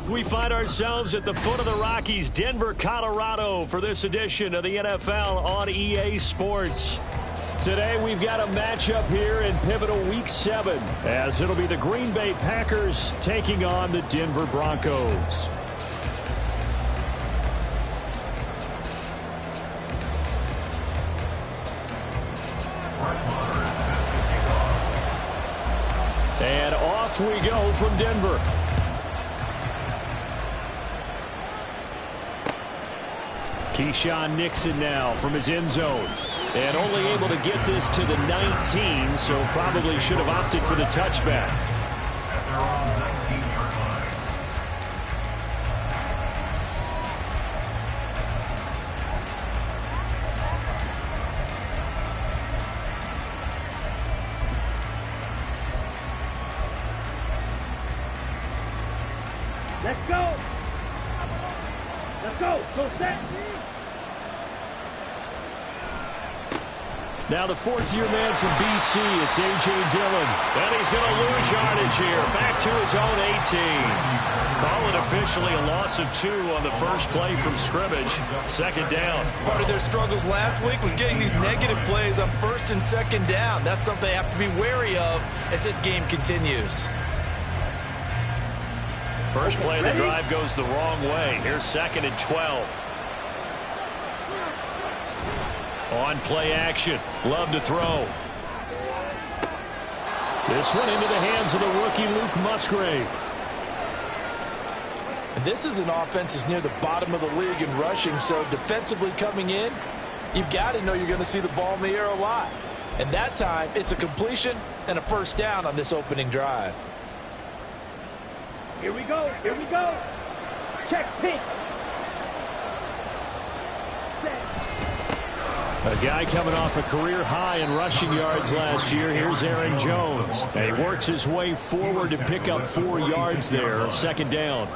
We find ourselves at the foot of the Rockies, Denver, Colorado, for this edition of the NFL on EA Sports. Today we've got a matchup here in pivotal Week 7, as it'll be the Green Bay Packers taking on the Denver Broncos. And off we go from Denver. Keyshawn Nixon now from his end zone. And only able to get this to the 19, so probably should have opted for the touchback. Let's go. Let's go. Go set. Now the fourth-year man from BC, it's A.J. Dillon. And he's going to lose yardage here, back to his own 18. Call it officially a loss of 2 on the first play from scrimmage. Second down. Part of their struggles last week was getting these negative plays on first and second down. That's something they have to be wary of as this game continues. First play of the drive goes the wrong way. Here's 2nd and 12. On play action. Love to throw. This one into the hands of the rookie Luke Musgrave. And this is an offense that's near the bottom of the league in rushing, so defensively coming in, you've got to know you're going to see the ball in the air a lot. And that time, it's a completion and a first down on this opening drive. Here we go. Here we go. Check pitch. A guy coming off a career high in rushing yards last year. Here's Aaron Jones. And he works his way forward to pick up 4 yards there. Second down.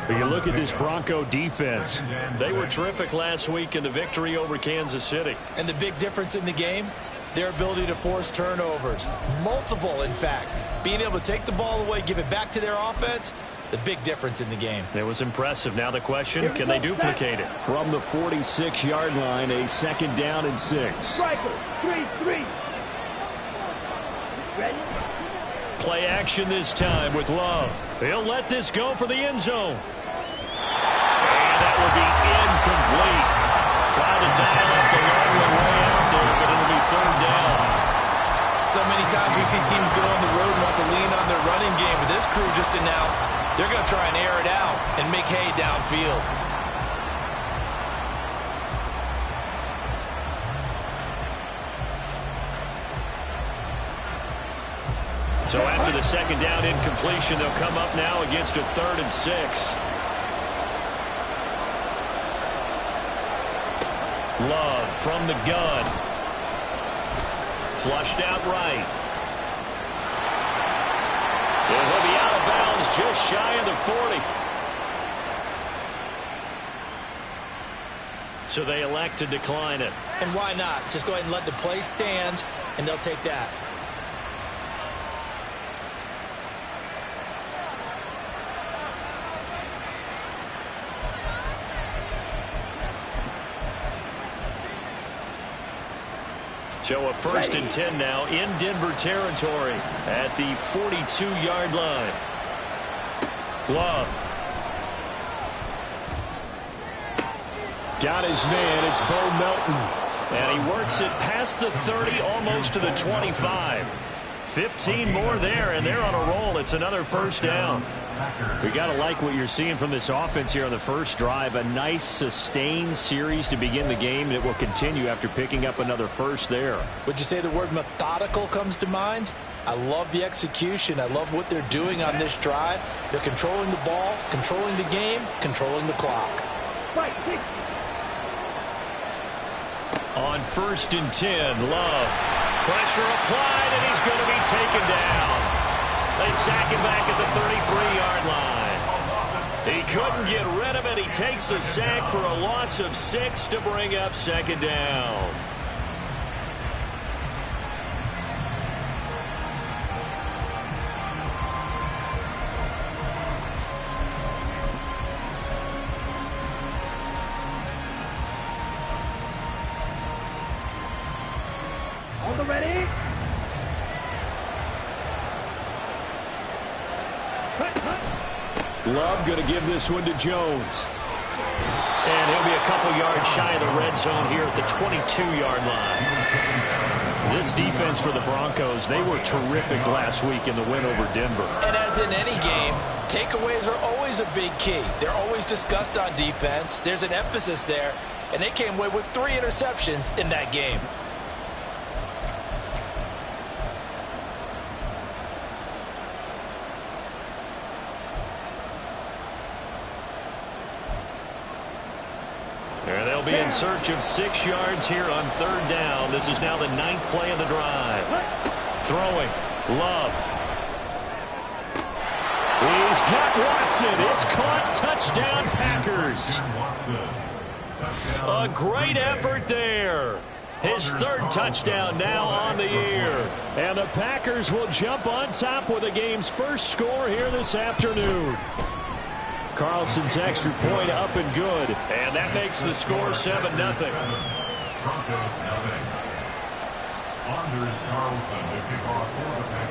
But you look at this Bronco defense. They were terrific last week in the victory over Kansas City. And the big difference in the game, their ability to force turnovers. Multiple, in fact. Being able to take the ball away, give it back to their offense, the big difference in the game. It was impressive. Now the question, can they duplicate it? From the 46-yard line, a 2nd down and 6. Striker, 3-3. Ready? Play action this time with Love. He'll let this go for the end zone. And that will be incomplete. Trying to dial up the long way out there, but it'll be 3rd down. So many times we see teams go on the road and want to lean on their running game, but this crew just announced they're going to try and air it out and make hay downfield. So after the 2nd down incompletion, they'll come up now against a 3rd and 6. Love from the gun. Flushed out right. And he'll be out of bounds just shy of the 40. So they elect to decline it. And why not? Just go ahead and let the play stand, and they'll take that. So a 1st and 10 now in Denver territory at the 42-yard line. Love. Got his man. It's Bo Melton. And he works it past the 30, almost to the 25. 15 more there, and they're on a roll. It's another 1st down. We got to like what you're seeing from this offense here on the first drive. A nice, sustained series to begin the game that will continue after picking up another 1st there. Would you say the word methodical comes to mind? I love the execution. I love what they're doing on this drive. They're controlling the ball, controlling the game, controlling the clock. Right. On 1st and 10, Love. Pressure applied, and he's going to be taken down. They sack him back at the 33-yard line. He couldn't get rid of it. He takes a sack for a loss of 6 to bring up 2nd down. the ready. Love going to give this one to Jones. And he'll be a couple yards shy of the red zone here at the 22-yard line. This defense for the Broncos, they were terrific last week in the win over Denver. And as in any game, takeaways are always a big key. They're always discussed on defense. There's an emphasis there, and they came away with 3 interceptions in that game. And they'll be in search of 6 yards here on 3rd down. This is now the 9th play of the drive. Throwing. Love. He's got Watson. It's caught. Touchdown, Packers. A great effort there. His 3rd touchdown now on the year. And the Packers will jump on top with the game's first score here this afternoon. Carlson's extra point up and good. And that makes the score 7-0.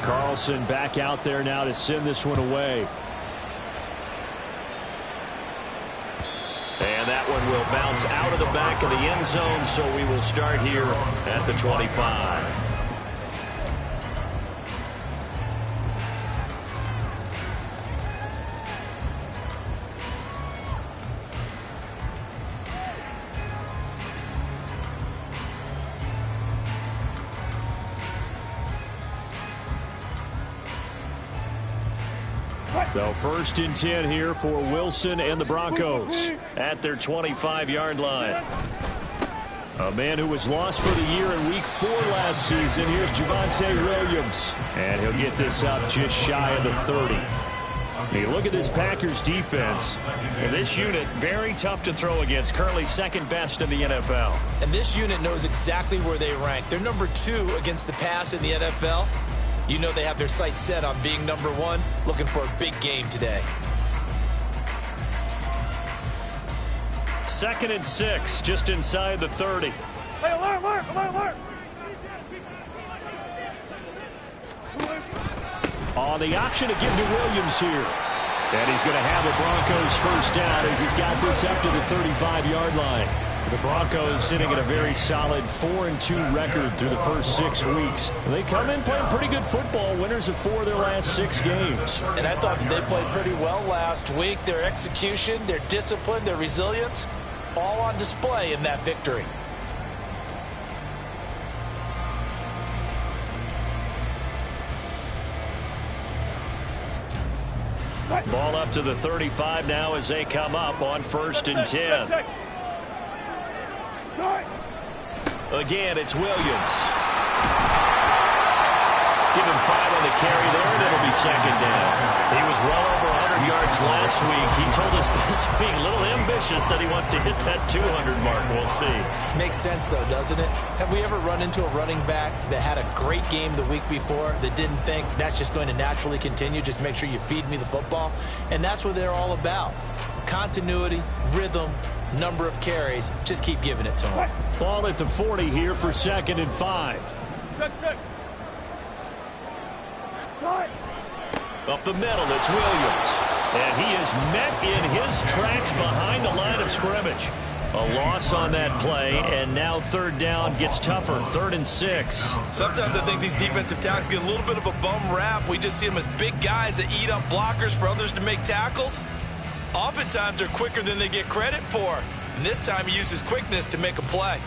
Carlson back out there now to send this one away. And that one will bounce out of the back of the end zone, so we will start here at the 25. So 1st and 10 here for Wilson and the Broncos at their 25-yard line. A man who was lost for the year in Week 4 last season. Here's Javonte Williams. And he'll get this up just shy of the 30. You look at this Packers defense. And this unit, very tough to throw against. Currently 2nd best in the NFL. And this unit knows exactly where they rank. They're number 2 against the pass in the NFL. You know they have their sights set on being number 1, looking for a big game today. 2nd and 6, just inside the 30. Hey, alert, alert, alert, alert. On the option to give to Williams here. And he's going to have the Broncos 1st down as he's got this up to the 35-yard line. The Broncos sitting at a very solid 4-2 record through the first 6 weeks. They come in playing pretty good football, winners of 4 of their last 6 games. And I thought they played pretty well last week. Their execution, their discipline, their resilience, all on display in that victory. Ball up to the 35 now as they come up on 1st and 10. Again, it's Williams. Give him 5 on the carry there, and it'll be 2nd down. He was well over 100 yards last week. He told us this week, a little ambitious, said he wants to hit that 200 mark. We'll see. Makes sense, though, doesn't it? Have we ever run into a running back that had a great game the week before that didn't think that's just going to naturally continue? Just make sure you feed me the football. And that's what they're all about. Continuity, rhythm, number of carries. Just keep giving it to him. Ball at the 40 here for 2nd and 5. Up the middle, it's Williams. And he is met in his tracks behind the line of scrimmage. A loss on that play, and now 3rd down gets tougher. 3rd and 6. Sometimes I think these defensive tackles get a little bit of a bum rap. We just see them as big guys that eat up blockers for others to make tackles. Oftentimes they're quicker than they get credit for. And this time he uses quickness to make a play.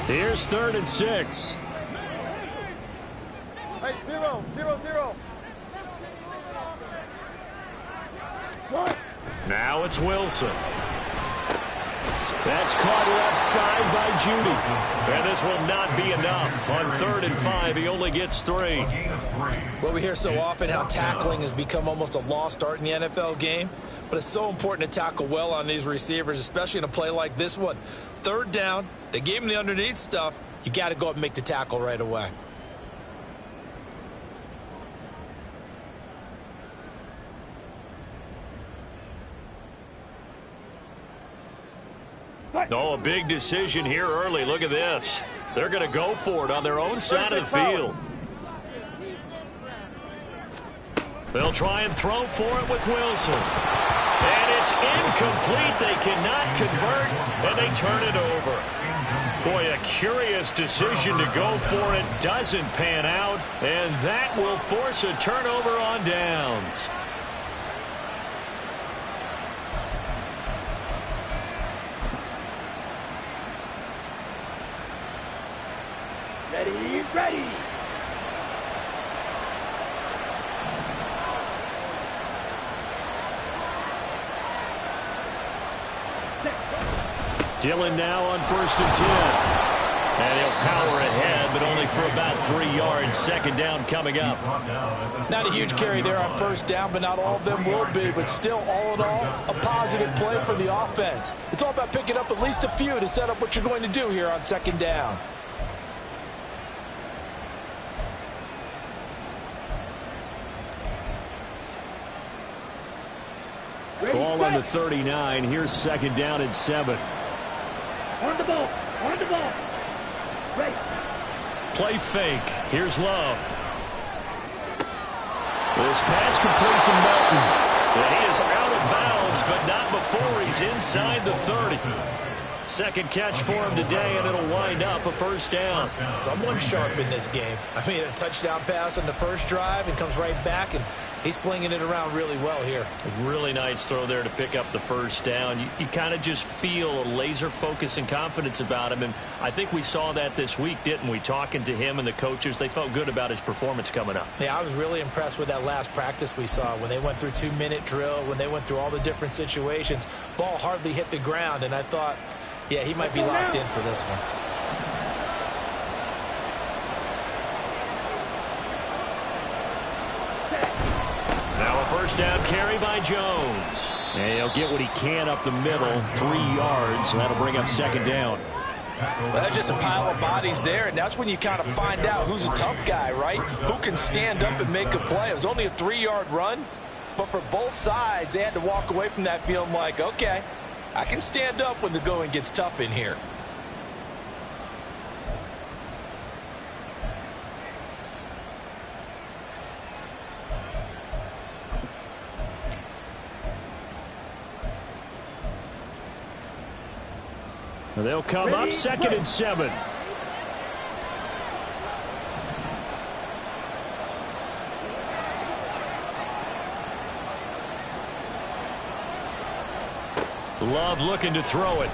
Here's 3rd and 6. Hey, 0, 0, 0. Now it's Wilson. That's caught left side by Judy. And this will not be enough. On 3rd and 5, he only gets 3. Well, we hear so often how tackling has become almost a lost art in the NFL game. But it's so important to tackle well on these receivers, especially in a play like this one. 3rd down, they gave him the underneath stuff. You got to go up and make the tackle right away. Oh, a big decision here early. Look at this. They're going to go for it on their own side of the field. They'll try and throw for it with Wilson. And it's incomplete. They cannot convert, and they turn it over. Boy, a curious decision to go for it. Doesn't pan out, and that will force a turnover on downs. Ready. Dillon now on 1st and 10. And he'll power ahead, but only for about 3 yards. Second down coming up. Not a huge carry there on 1st down, but not all of them will be. But still, all in all, a positive play for the offense. It's all about picking up at least a few to set up what you're going to do here on 2nd down. Ball on the 39. Here's 2nd down and 7. On the ball. Right. Play fake. Here's Love. This pass complete to Melton. And he is out of bounds, but not before he's inside the 30. Second catch for him today, and it'll wind up a 1st down. Someone sharp in this game. I mean, a touchdown pass on the first drive and comes right back, and he's flinging it around really well here. A really nice throw there to pick up the 1st down. You kind of just feel a laser focus and confidence about him, and I think we saw that this week, didn't we? Talking to him and the coaches, they felt good about his performance coming up. Yeah, I was really impressed with that last practice we saw when they went through 2-minute drill, when they went through all the different situations. Ball hardly hit the ground, and I thought, yeah, he might be locked in for this one. Now a 1st down carry by Jones. And he'll get what he can up the middle, 3 yards. So that'll bring up 2nd down. Well, that's just a pile of bodies there, and that's when you kind of find out who's a tough guy, right? Who can stand up and make a play. It was only a 3-yard run, but for both sides, they had to walk away from that feeling like, okay, I can stand up when the going gets tough in here. They'll come up 2nd and 7. Love looking to throw it.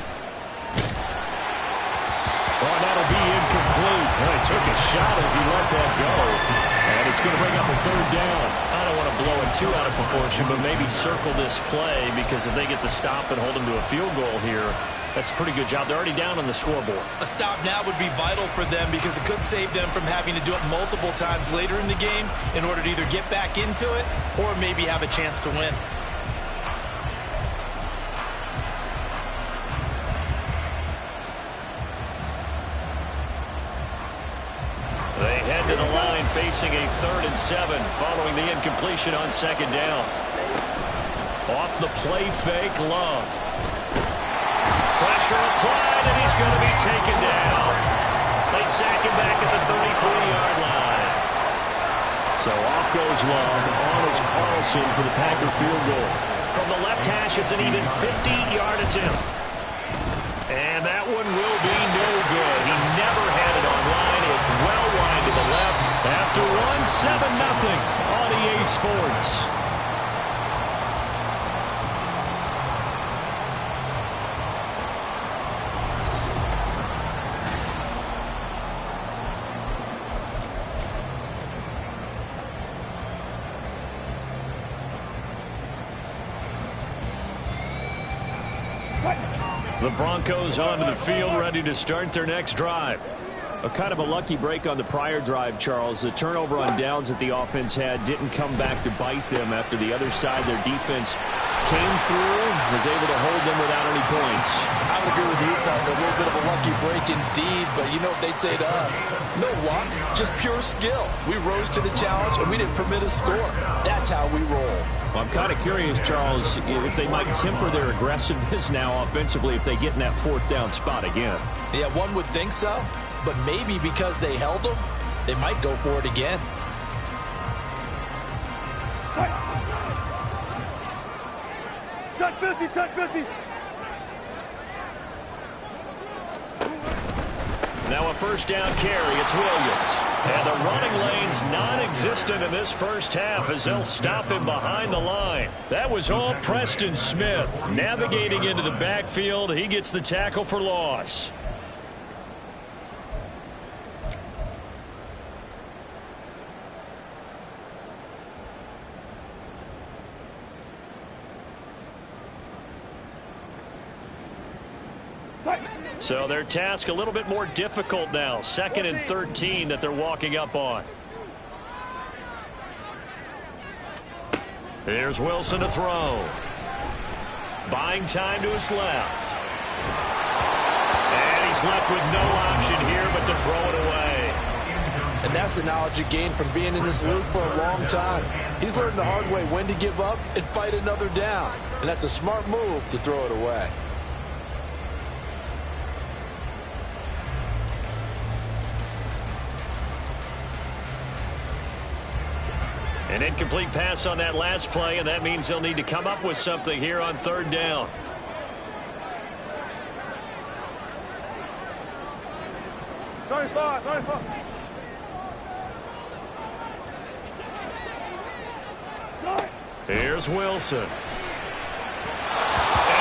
Oh, that'll be incomplete. Well, he took a shot as he let that go. And it's going to bring up a 3rd down. I don't want to blow it too out of proportion, but maybe circle this play, because if they get the stop and hold them to a field goal here, that's a pretty good job. They're already down on the scoreboard. A stop now would be vital for them, because it could save them from having to do it multiple times later in the game in order to either get back into it or maybe have a chance to win. They head to the line facing a 3rd and 7 following the incompletion on 2nd down. Off the play fake, Love. Pressure applied, and he's going to be taken down. They sack him back at the 33-yard line. So off goes Love. On is Carlson for the Packer field goal. From the left hash, it's an even 50-yard attempt. And that one will be no good. He never had it on line. It's well wide to the left. After one, 7-0 on EA Sports. The Broncos onto the field, ready to start their next drive. A kind of a lucky break on the prior drive, Charles. The turnover on downs that the offense had didn't come back to bite them after the other side. Their defense came through, was able to hold them without any points. I would agree with you, Thunder. A little bit of a lucky break indeed, but you know what they'd say to us? No luck, just pure skill. We rose to the challenge, and we didn't permit a score. That's how we roll. Well, I'm kind of curious, Charles, if they might temper their aggressiveness now offensively if they get in that fourth down spot again. Yeah, one would think so, but maybe because they held them, they might go for it again. Touch 50, touch 50. Now a first down carry. It's Williams. And the running lane's non-existent in this first half as they'll stop him behind the line. That was all Preston Smith. Navigating into the backfield, he gets the tackle for loss. So their task a little bit more difficult now. 2nd and 13 that they're walking up on. Here's Wilson to throw. Buying time to his left. And he's left with no option here but to throw it away. And that's the knowledge you gain from being in this league for a long time. He's learned the hard way when to give up and fight another down. And that's a smart move to throw it away. An incomplete pass on that last play, and that means they'll need to come up with something here on 3rd down. Here's Wilson. And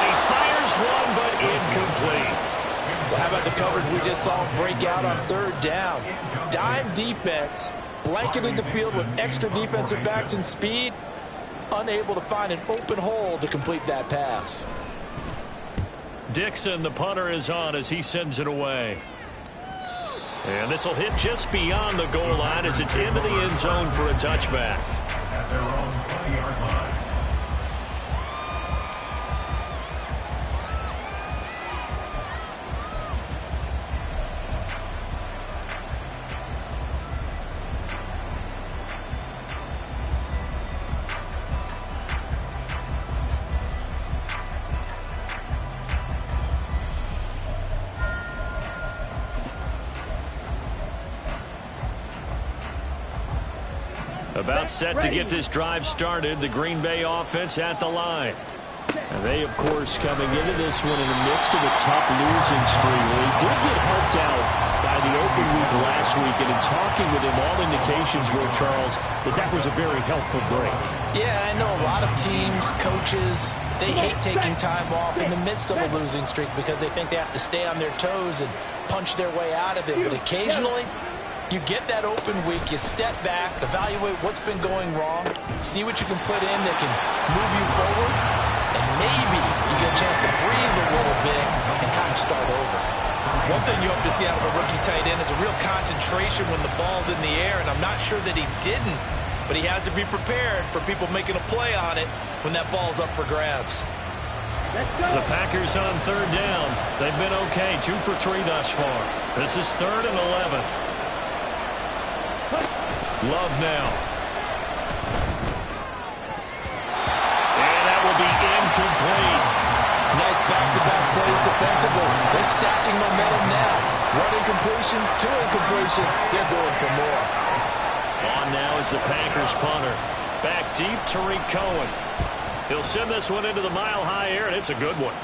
he fires one, but incomplete. Well, how about the coverage we just saw break out on 3rd down? Dime defense. Blanketed the field with extra defensive backs and speed, unable to find an open hole to complete that pass. Dixon, the punter, is on as he sends it away. And this will hit just beyond the goal line as it's into the end zone for a touchback. At their own 20-yard line. About set to get this drive started. The Green Bay offense at the line. And they, of course, coming into this one in the midst of a tough losing streak. They did get helped out by the open week last week. And in talking with him, all indications were, Charles, that was a very helpful break. Yeah, I know a lot of teams, coaches, they hate taking time off in the midst of a losing streak because they think they have to stay on their toes and punch their way out of it. But occasionally, you get that open week, you step back, evaluate what's been going wrong, see what you can put in that can move you forward, and maybe you get a chance to breathe a little bit and kind of start over. One thing you hope to see out of a rookie tight end is a real concentration when the ball's in the air, and I'm not sure that he didn't, but he has to be prepared for people making a play on it when that ball's up for grabs. The Packers on 3rd down. They've been okay, 2 for 3 thus far. This is 3rd and 11. Love now. And that will be incomplete. Nice back-to-back plays defensively. They're stacking momentum now. 1 incompletion, 2 incompletion. They're going for more. On now is the Packers punter. Back deep, Tariq Cohen. He'll send this one into the mile-high air, and it's a good one.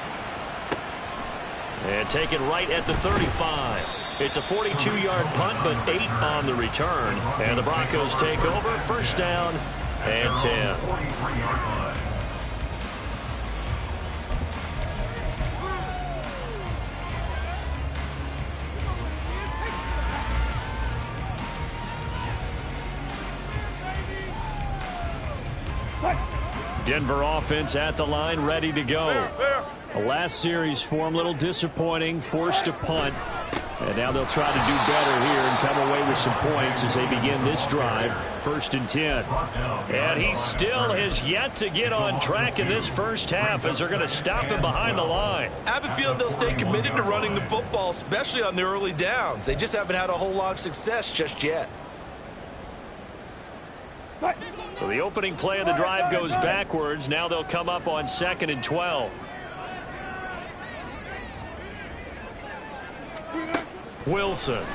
And take it right at the 35. It's a 42-yard punt, but 8 on the return. And the Broncos take over. 1st down and 10. Denver offense at the line, ready to go. The last series for him, a little disappointing, forced to punt. And now they'll try to do better here and come away with some points as they begin this drive. 1st and 10. And he still has yet to get on track in this first half as they're going to stop him behind the line. I have a feeling they'll stay committed to running the football, especially on the early downs. They just haven't had a whole lot of success just yet. So the opening play of the drive goes backwards. Now they'll come up on 2nd and 12. Wilson. And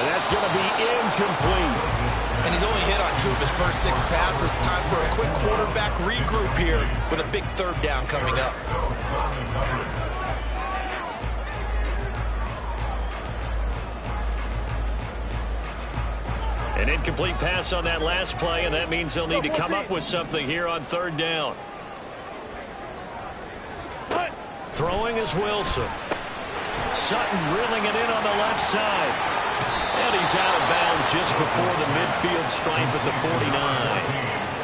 that's going to be incomplete. And he's only hit on 2 of his first 6 passes. Time for a quick quarterback regroup here with a big 3rd down coming up. An incomplete pass on that last play, and that means they'll need to come up with something here on 3rd down. Throwing is Wilson. Sutton reeling it in on the left side. And he's out of bounds just before the midfield stripe at the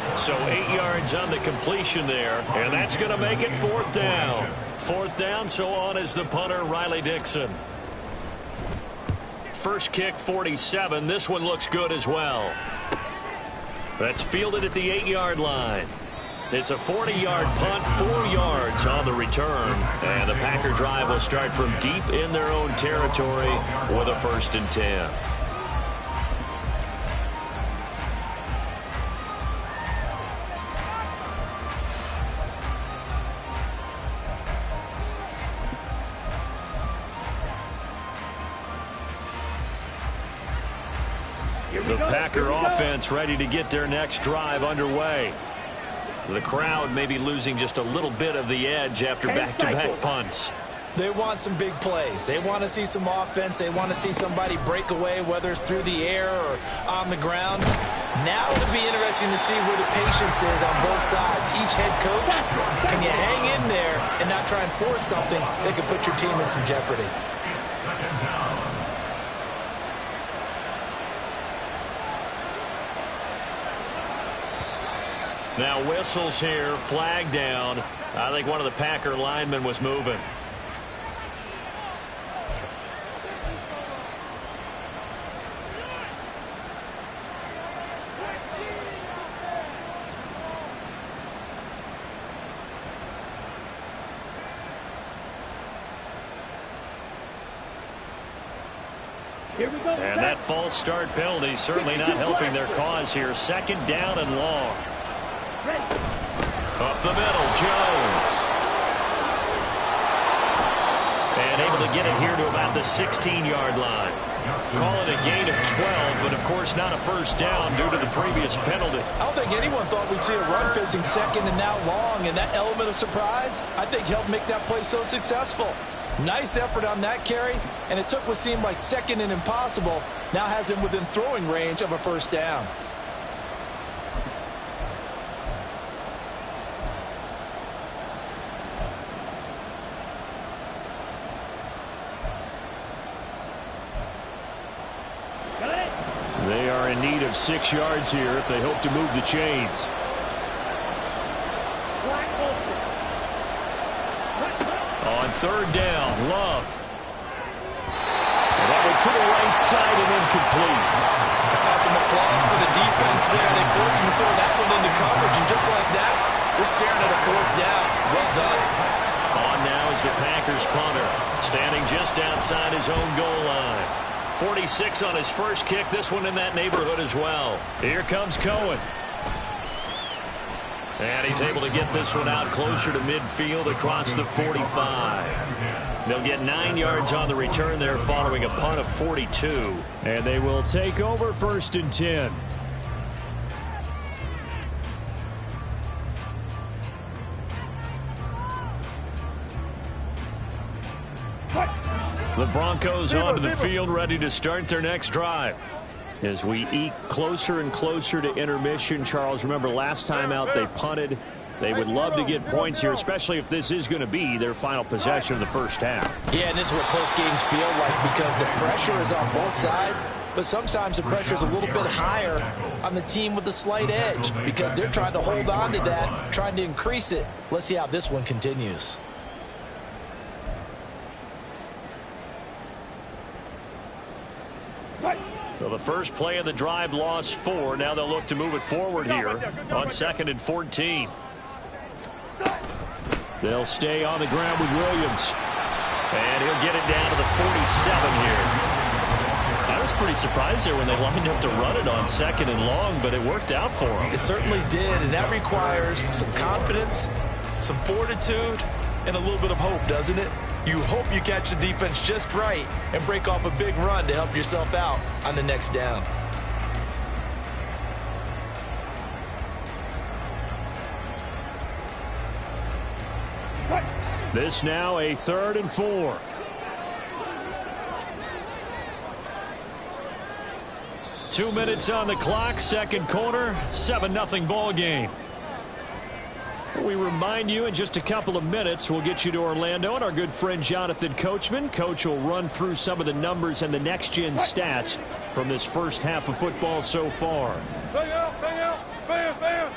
49. So 8 yards on the completion there, and that's going to make it 4th down. 4th down, so on is the punter, Riley Dixon. First kick, 47. This one looks good as well. That's fielded at the 8-yard line. It's a 40-yard punt, 4 yards on the return. And the Packer drive will start from deep in their own territory with a 1st and 10. The Packer offense ready to get their next drive underway. The crowd may be losing just a little bit of the edge after back-to-back punts. They want some big plays. They want to see some offense. They want to see somebody break away, whether it's through the air or on the ground. Now it'll be interesting to see where the patience is on both sides. Each head coach, can you hang in there and not try and force something that could put your team in some jeopardy? Now whistles here, flag down. I think one of the Packer linemen was moving. And that false start penalty certainly not helping their cause here. 2nd down and long. Up the middle, Jones. And able to get it here to about the 16-yard line. Call it a gain of 12, but of course not a 1st down due to the previous penalty. I don't think anyone thought we'd see a run facing 2nd and now long, and that element of surprise, I think, helped make that play so successful. Nice effort on that carry, and it took what seemed like 2nd and impossible, now has him within throwing range of a 1st down. They are in need of 6 yards here if they hope to move the chains. On 3rd down, Love. And that one to the right side and incomplete. Some applause for the defense there. They forced him to throw that one into coverage, and just like that, they're staring at a 4th down. Well done. On now is the Packers punter, standing just outside his own goal line. 46 on his first kick, this one in that neighborhood as well. Here comes Cohen. And he's able to get this one out closer to midfield across the 45. They'll get 9 yards on the return there following a punt of 42. And they will take over 1st and 10. The Broncos onto the field, ready to start their next drive. As we eke closer and closer to intermission, Charles, remember last time out they punted. They would love to get points here, especially if this is going to be their final possession of the first half. Yeah, and this is what close games feel like because the pressure is on both sides, but sometimes the pressure is a little bit higher on the team with the slight edge because they're trying to hold on to that, trying to increase it. Let's see how this one continues. Well, the first play of the drive lost 4. Now they'll look to move it forward here on 2nd and 14. They'll stay on the ground with Williams. And he'll get it down to the 47 here. I was pretty surprised there when they lined up to run it on 2nd and long, but it worked out for them. It certainly did, and that requires some confidence, some fortitude, and a little bit of hope, doesn't it? You hope you catch the defense just right and break off a big run to help yourself out on the next down. This now a 3rd and 4. Two minutes on the clock, second quarter, 7-0 ball game. We remind you in just a couple of minutes, we'll get you to Orlando and our good friend Jonathan Coachman. Coach will run through some of the numbers and the next-gen stats from this first half of football so far. Bang out, bang out, bam, bam.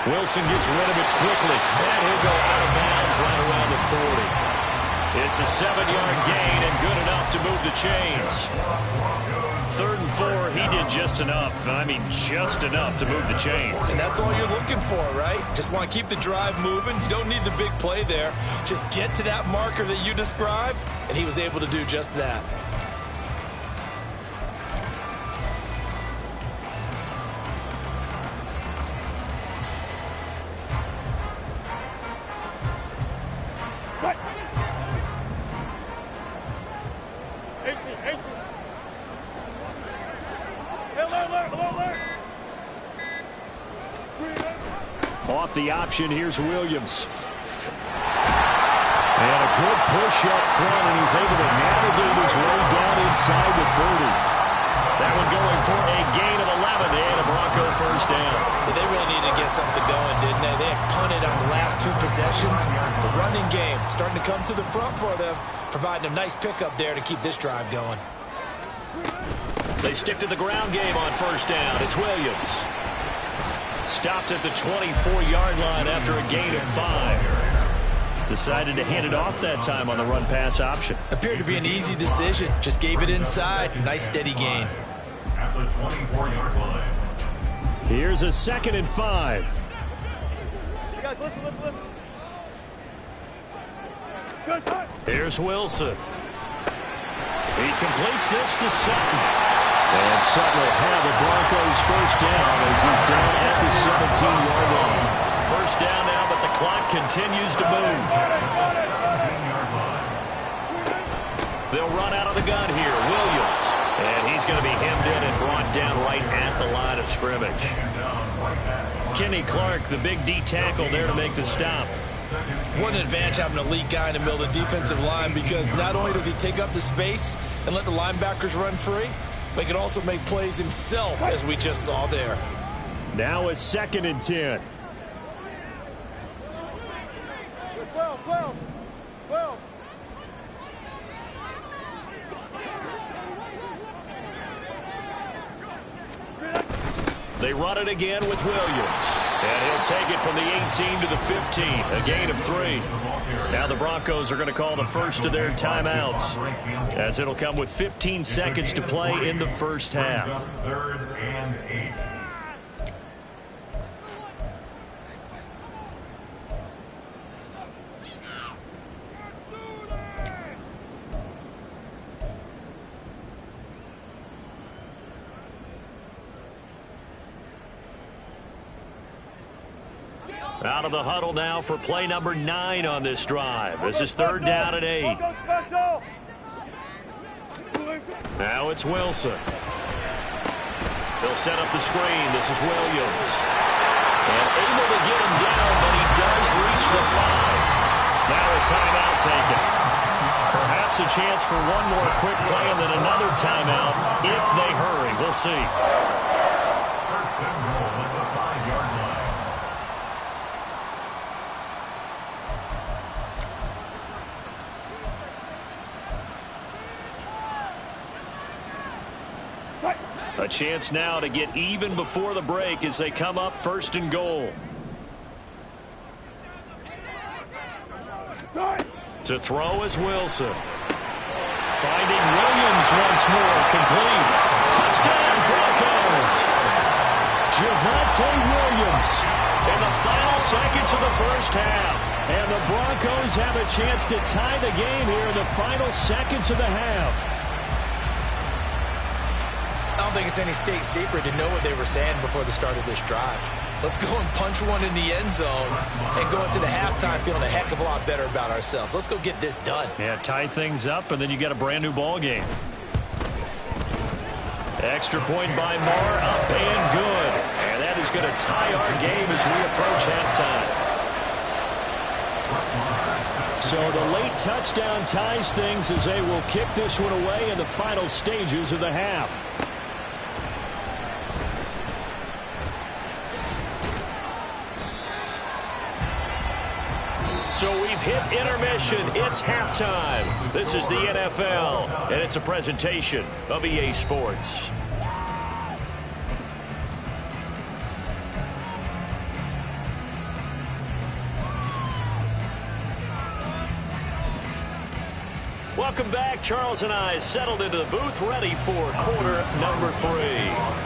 Wilson gets rid of it quickly, and he'll go out of bounds right around the 40. It's a 7-yard gain and good enough to move the chains. 3rd and 4, he did just enough. I mean, just enough to move the chains. And that's all you're looking for, right? Just want to keep the drive moving. You don't need the big play there. Just get to that marker that you described, and he was able to do just that. Off the option, here's Williams. And a good push up front, and he's able to navigate his way down inside the 30. That one going for a gain of 11 and a Bronco first down. But they really needed to get something going, didn't they? They had punted on the last 2 possessions. The running game starting to come to the front for them, providing a nice pickup there to keep this drive going. They stick to the ground game on first down. It's Williams. Stopped at the 24-yard line after a gain of 5. Decided to hand it off that time on the run-pass option. Appeared to be an easy decision. Just gave it inside. Nice steady gain. At the 24-yard line. Here's a 2nd and 5. You guys, listen. Good touch. Here's Wilson. He completes this to Sutton. And Sutton will have the Broncos first down as he's down at the 17-yard line. First down now, but the clock continues to move. They'll run out of the gun here. Williams. And he's going to be hemmed in and brought down right at the line of scrimmage. Kenny Clark, the big D tackle there to make the stop. What an advantage having an elite guy in the middle of the defensive line, because not only does he take up the space and let the linebackers run free, but he can also make plays himself, as we just saw there. Now a 2nd and 10. 12. They run it again with Williams. And he'll take it from the 18 to the 15. A gain of 3. Now the Broncos are going to call the first of their timeouts, as it'll come with 15 seconds to play in the first half. 3rd and 8. Out of the huddle now for play number 9 on this drive. This is 3rd down and 8. Now it's Wilson. They'll set up the screen. This is Williams. And able to get him down, but he does reach the 5. Now a timeout taken. Perhaps a chance for one more quick play and then another timeout if they hurry. We'll see. First and goal at the 5-yard line. A chance now to get even before the break as they come up 1st and goal. Start. To throw is Wilson. Finding Williams once more. Complete. Touchdown, Broncos. Javonte Williams in the final seconds of the first half. And the Broncos have a chance to tie the game here in the final seconds of the half. I don't think it's any state secret to know what they were saying before the start of this drive. Let's go and punch one in the end zone and go into the halftime feeling a heck of a lot better about ourselves. Let's go get this done. Yeah, tie things up, and then you get a brand-new ball game. Extra point by Moore, up and good. And that is going to tie our game as we approach halftime. So the late touchdown ties things as they will kick this one away in the final stages of the half. So we've hit intermission. It's halftime. This is the NFL, and it's a presentation of EA Sports. Welcome back. Charles and I settled into the booth, ready for quarter number 3.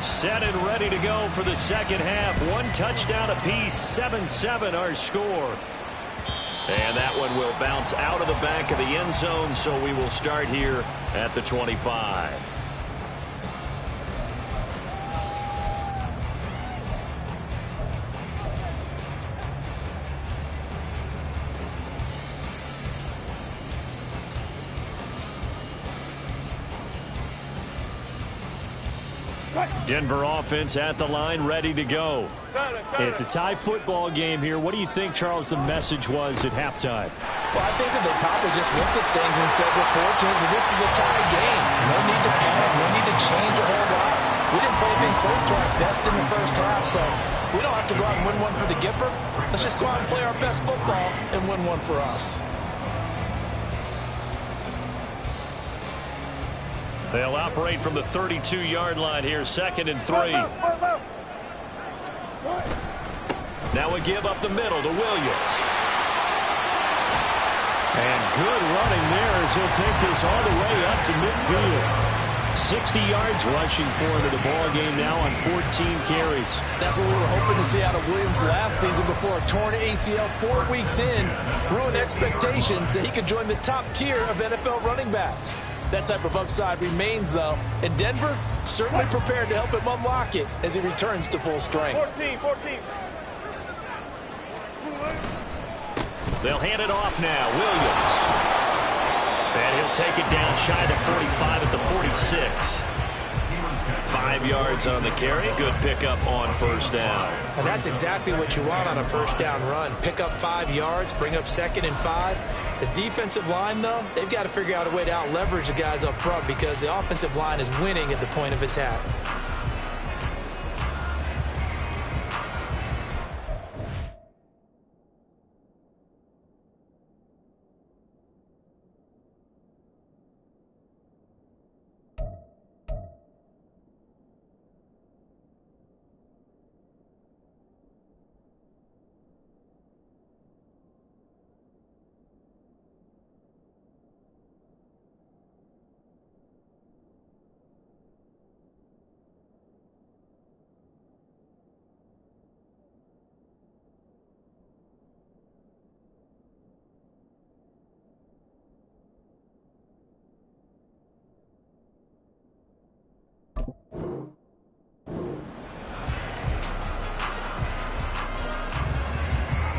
Set and ready to go for the second half. One touchdown apiece, 7-7 our score. And that one will bounce out of the back of the end zone, so we will start here at the 25. Denver offense at the line, ready to go. It's a tie football game here. What do you think, Charles, the message was at halftime? Well, I think that they probably just looked at things and said, we're fortunate that this is a tie game. No need to panic. No need to change a whole lot. We didn't play anything close to our best in the first half, so we don't have to go out and win one for the Gipper. Let's just go out and play our best football and win one for us. They'll operate from the 32-yard line here, 2nd and 3. Now a give up the middle to Williams. And good running there as he'll take this all the way up to midfield. 60 yards rushing for him in the ball game now on 14 carries. That's what we were hoping to see out of Williams last season before a torn ACL 4 weeks in ruined expectations that he could join the top tier of NFL running backs. That type of upside remains, though, and Denver certainly prepared to help him unlock it as he returns to full strength. 14. They'll hand it off now. Williams. And he'll take it down shy of the 45 at the 46. 5 yards on the carry. Good pickup on first down. And that's exactly what you want on a first down run. Pick up 5 yards, bring up 2nd and 5. The defensive line, though, they've got to figure out a way to out-leverage the guys up front because the offensive line is winning at the point of attack.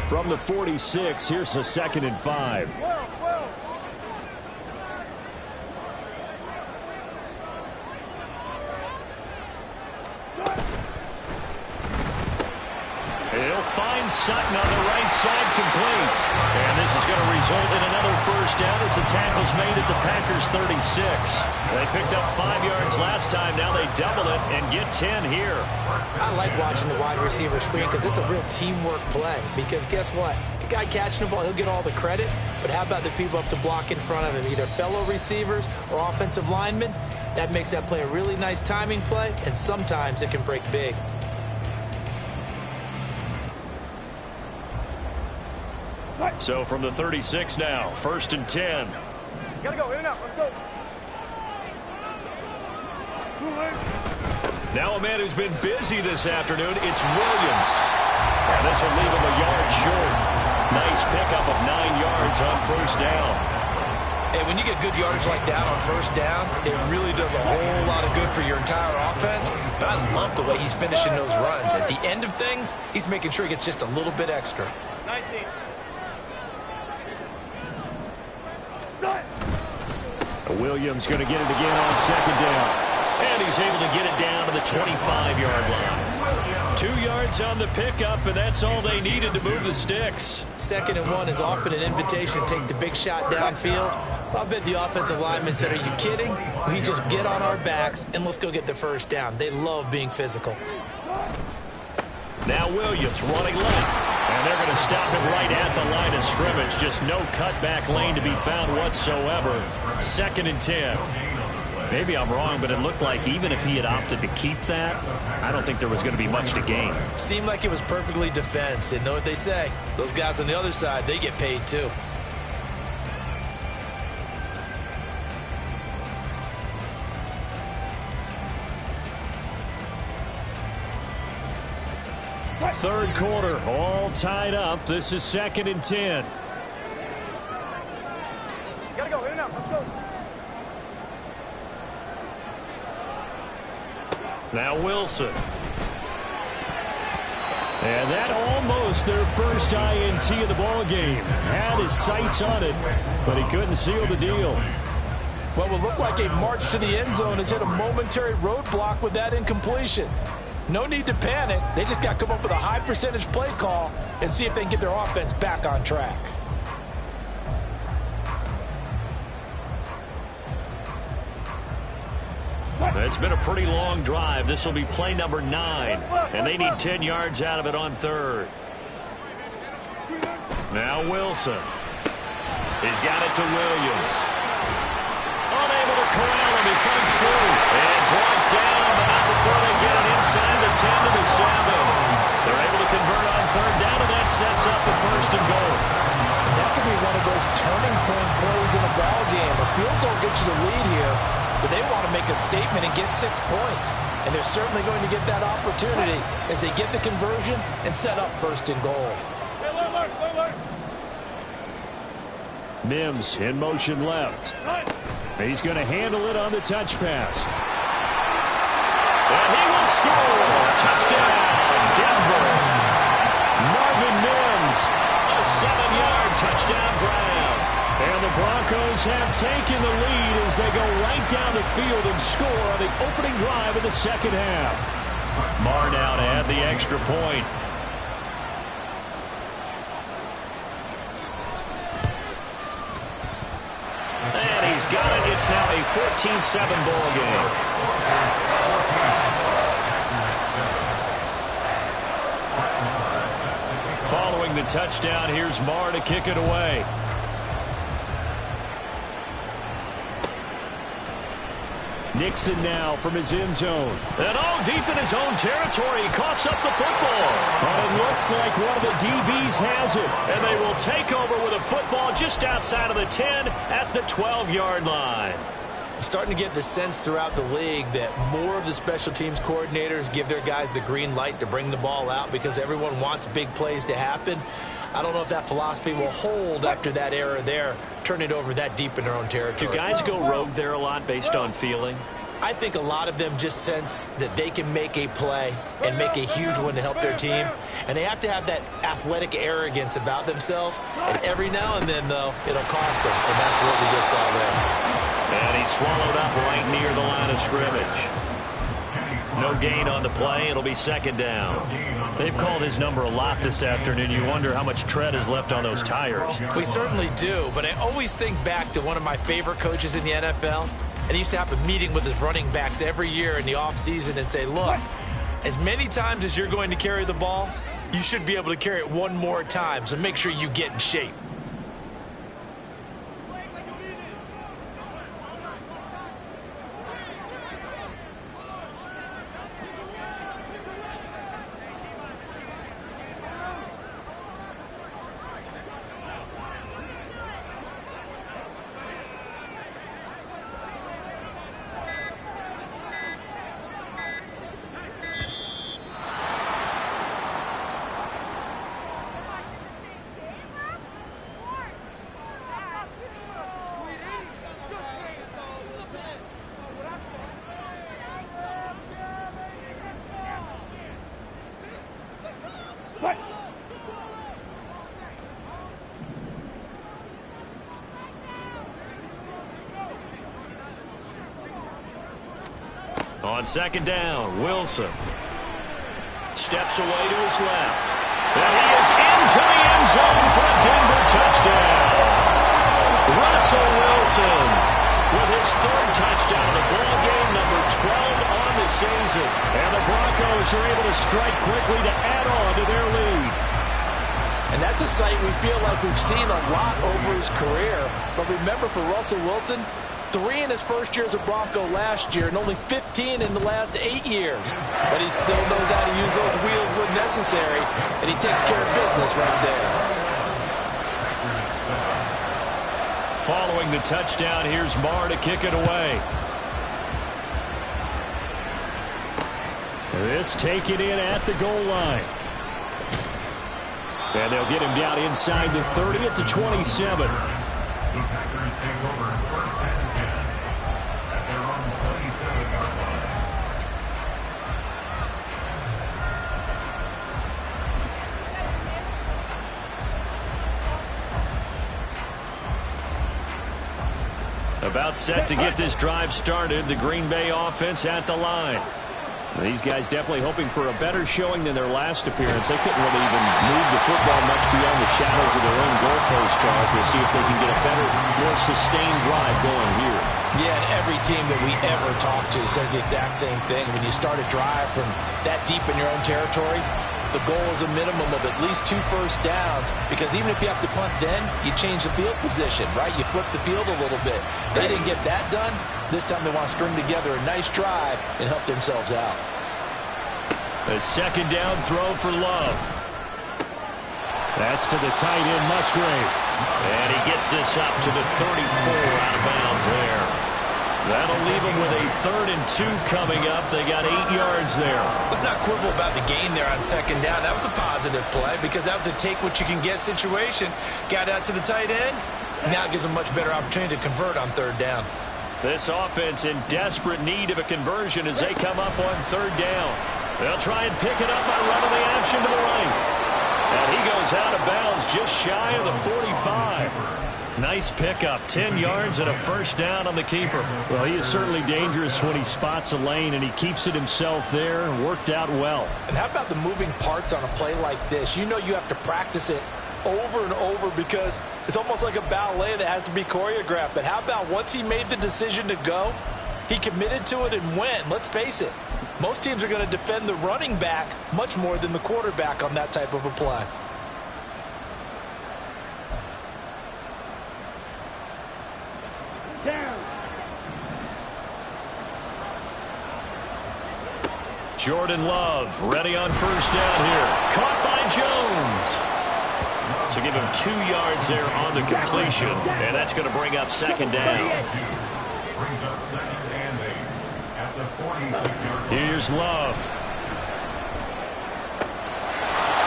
From the 46, here's a 2nd and 5. He'll find Sutton on the right side, complete. And this is going to result in another first down as the tackle's made at the Packers' 36. They picked up 5 yards last time. Now they double it and get 10 here. I like watching the wide receiver screen because it's a real teamwork play. Because guess what? The guy catching the ball, he'll get all the credit. But how about the people up to block in front of him, either fellow receivers or offensive linemen? That makes that play a really nice timing play, and sometimes it can break big. So from the 36 now, 1st and 10. Gotta go, in and out, let's go. Now a man who's been busy this afternoon, it's Williams. And this will leave him a yard short. Nice pickup of 9 yards on 1st down. And when you get good yardage like that on 1st down, it really does a whole lot of good for your entire offense. But I love the way he's finishing those runs. At the end of things, he's making sure he gets just a little bit extra. 19. Williams going to get it again on 2nd down. And he's able to get it down to the 25-yard line. 2 yards on the pickup, and that's all they needed to move the sticks. 2nd and 1 is often an invitation to take the big shot downfield. I bet the offensive lineman said, are you kidding? We just get on our backs and let's go get the 1st down. They love being physical. Now Williams running left. And they're going to stop him right at the line of scrimmage. Just no cutback lane to be found whatsoever. 2nd and 10. Maybe I'm wrong, but it looked like even if he had opted to keep that, I don't think there was going to be much to gain. Seemed like it was perfectly defense. And know what they say? Those guys on the other side, they get paid too. Third quarter, all tied up. This is 2nd and 10. Gotta go, in and out, let's go. Now Wilson. And that almost their first INT of the ball game. Had his sights on it, but he couldn't seal the deal. What would look like a march to the end zone has hit a momentary roadblock with that incompletion. No need to panic. They just got to come up with a high percentage play call and see if they can get their offense back on track. It's been a pretty long drive. This will be play number 9, and they need 10 yards out of it on 3rd. Now Wilson. He's got it to Williams. Unable to corral him. He fights through. And brought down, but not before they get it inside the 10 to the 7. They're able to convert on 3rd down, and that sets up the 1st and goal. That could be one of those turning point plays in a ball game. A field goal gets you the lead here, but they want to make a statement and get 6 points. And they're certainly going to get that opportunity as they get the conversion and set up 1st and goal. Stay alert. Mims in motion left. He's going to handle it on the touch pass. And he will score. Touchdown, Denver. Marvin Mims, a 7-yard touchdown grab. And the Broncos have taken the lead as they go right down the field and score on the opening drive of the 2nd half. Marr now to add the extra point. And he's got it. It's now a 14-7 ball game. Following the touchdown, here's Marr to kick it away. Nixon now from his end zone. And deep in his own territory. He coughs up the football. But it looks like one of the DBs has it. And they will take over with a football just outside of the 10 at the 12-yard line. I'm starting to get the sense throughout the league that more of the special teams coordinators give their guys the green light to bring the ball out because everyone wants big plays to happen. I don't know if that philosophy will hold after that era there, turn it over that deep in their own territory. Do guys go rogue there a lot based on feeling? I think a lot of them just sense that they can make a play and make a huge one to help their team. And they have to have that athletic arrogance about themselves. And every now and then, though, it'll cost them. And that's what we just saw there. And he's swallowed up right near the line of scrimmage. No gain on the play. It'll be 2nd down. They've called his number a lot this afternoon. You wonder how much tread is left on those tires. We certainly do, but I always think back to one of my favorite coaches in the NFL. And he used to have a meeting with his running backs every year in the offseason and say, look, as many times as you're going to carry the ball, you should be able to carry it one more time, so make sure you get in shape. On second down, Wilson steps away to his left. And he is into the end zone for a Denver touchdown. Russell Wilson with his third touchdown of the ball game, number 12 on the season. And the Broncos are able to strike quickly to add on to their lead. And that's a sight we feel like we've seen a lot over his career. But remember, for Russell Wilson, 3 in his first year as a Bronco last year and only 15 in the last 8 years. But he still knows how to use those wheels when necessary, and he takes care of business right there. Following the touchdown, here's Marr to kick it away. This taken in at the goal line. And they'll get him down inside the 30 at the 27. The Packers take over first and 10 at their own 27-yard line. About set to get this drive started, the Green Bay offense at the line. These guys definitely hoping for a better showing than their last appearance. They couldn't really even move the football much beyond the shadows of their own goalpost, Charles. We'll see if they can get a better, more sustained drive going here. Yeah, and every team that we ever talk to says the exact same thing. When you start a drive from that deep in your own territory, the goal is a minimum of at least 2 first downs, because even if you have to punt then, you change the field position, right? You flip the field a little bit. They didn't get that done. This time they want to string together a nice drive and help themselves out. A second down throw for Love. That's to the tight end, Musgrave. And he gets this up to the 34 out of bounds there. That'll leave him with a 3rd and 2 coming up. They got 8 yards there. Let's not quibble about the gain there on second down. That was a positive play because that was a take-what-you-can-get situation. Got out to the tight end. Now it gives them a much better opportunity to convert on 3rd down. This offense in desperate need of a conversion as they come up on 3rd down. They'll try and pick it up by running the action to the right. And he goes out of bounds just shy of the 45. Nice pickup, 10 yards and a first down on the keeper. Well, he is certainly dangerous when he spots a lane, and he keeps it himself there. Worked out well. And how about the moving parts on a play like this? You know you have to practice it over and over because it's almost like a ballet that has to be choreographed. But how about once he made the decision to go, he committed to it and went. Let's face it, most teams are going to defend the running back much more than the quarterback on that type of a play. Jordan Love ready on first down here. Caught by Jones. So give him 2 yards there on the completion. And that's going to bring up second down. Brings up 2nd and 8 at the 46-yard line. Here's Love.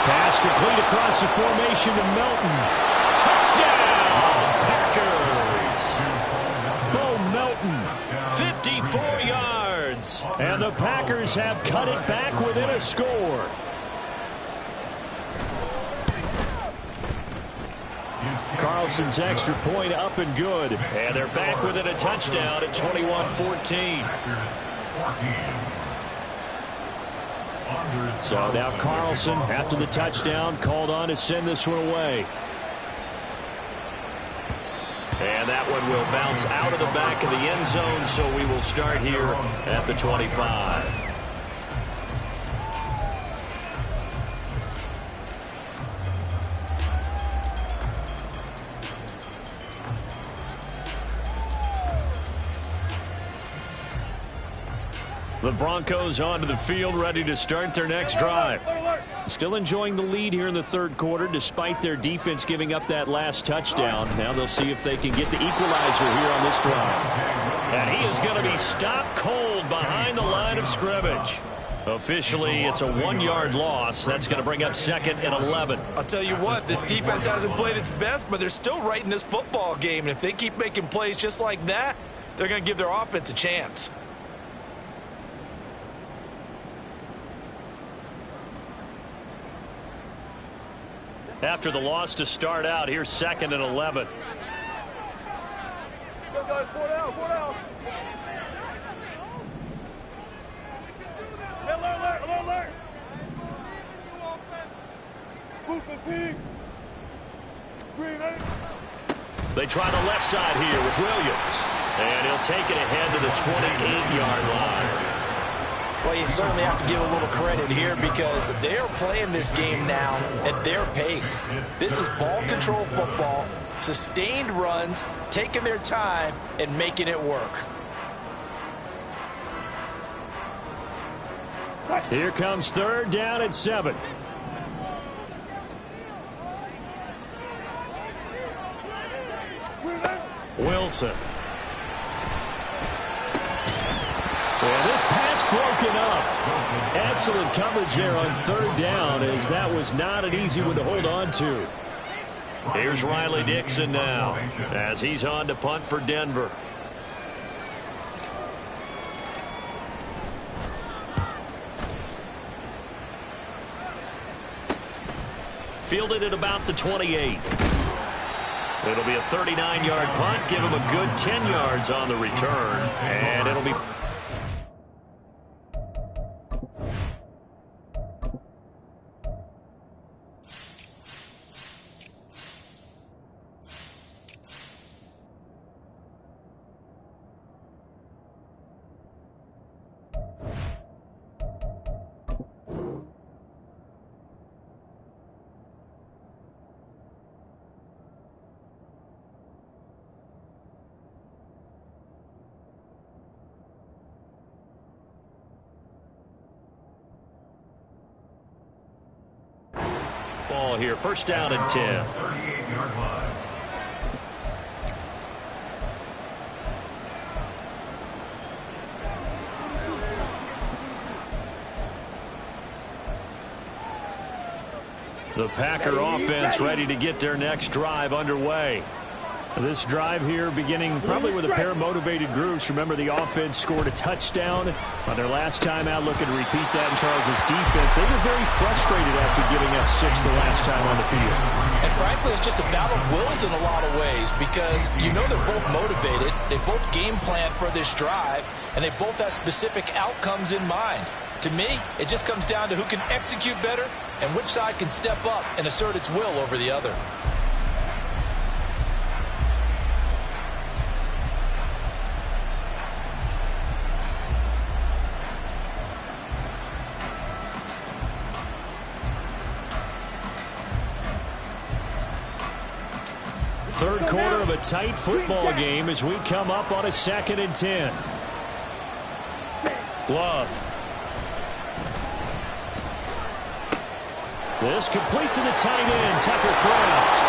Pass complete across the formation to Melton. Touchdown, Packers. Bo Melton, 54 yards. And the Packers have cut it back within a score. Carlson's extra point up and good. And they're back within a touchdown at 21-14. So now Carlson, after the touchdown, called on to send this one away. And that one will bounce out of the back of the end zone, so we will start here at the 25. The Broncos onto the field, ready to start their next drive. Still enjoying the lead here in the 3rd quarter, despite their defense giving up that last touchdown. Now they'll see if they can get the equalizer here on this drive. And he is going to be stopped cold behind the line of scrimmage. Officially, it's a 1-yard loss. That's going to bring up 2nd and 11. I'll tell you what, this defense hasn't played its best, but they're still right in this football game. And if they keep making plays just like that, they're going to give their offense a chance. After the loss to start out, here's 2nd and 11. Go, 4 down, 4 down. Alert, alert, alert. Swoop fatigue. Green, eh? They try the left side here with Williams. And he'll take it ahead to the 28-yard line. Well, you certainly have to give a little credit here because they're playing this game now at their pace. This is ball control football, sustained runs, taking their time and making it work. Here comes third down at 7. Wilson. And this pass broken up. Excellent coverage there on third down, as that was not an easy one to hold on to. Here's Riley Dixon now as he's on to punt for Denver. Fielded at about the 28. It'll be a 39-yard punt. Give him a good 10 yards on the return. And it'll be... Ball here, first down and 10. 38-yard line. The Packer offense ready to get their next drive underway. This drive here beginning probably with a pair of motivated groups. Remember, the offense scored a touchdown on their last time out, looking to repeat that in Charles's defense. They were very frustrated after giving up 6 the last time on the field. And frankly, it's just a battle of wills in a lot of ways because you know they're both motivated. They both game plan for this drive, and they both have specific outcomes in mind. To me, it just comes down to who can execute better and which side can step up and assert its will over the other. Third quarter of a tight football game as we come up on a 2nd and 10. Love. This complete to the tight end, Tucker Kraft.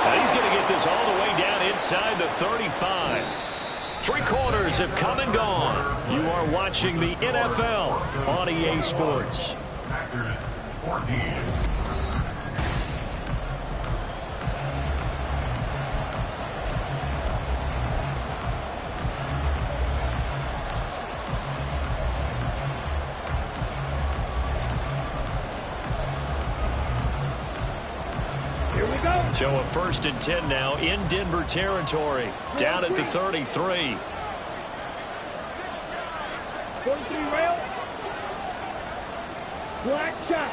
Now he's going to get this all the way down inside the 35. 3 quarters have come and gone. You are watching the NFL on EA Sports. Packers 14. So a 1st and 10 now in Denver territory. Down at the 33. 43 rail. Black shot.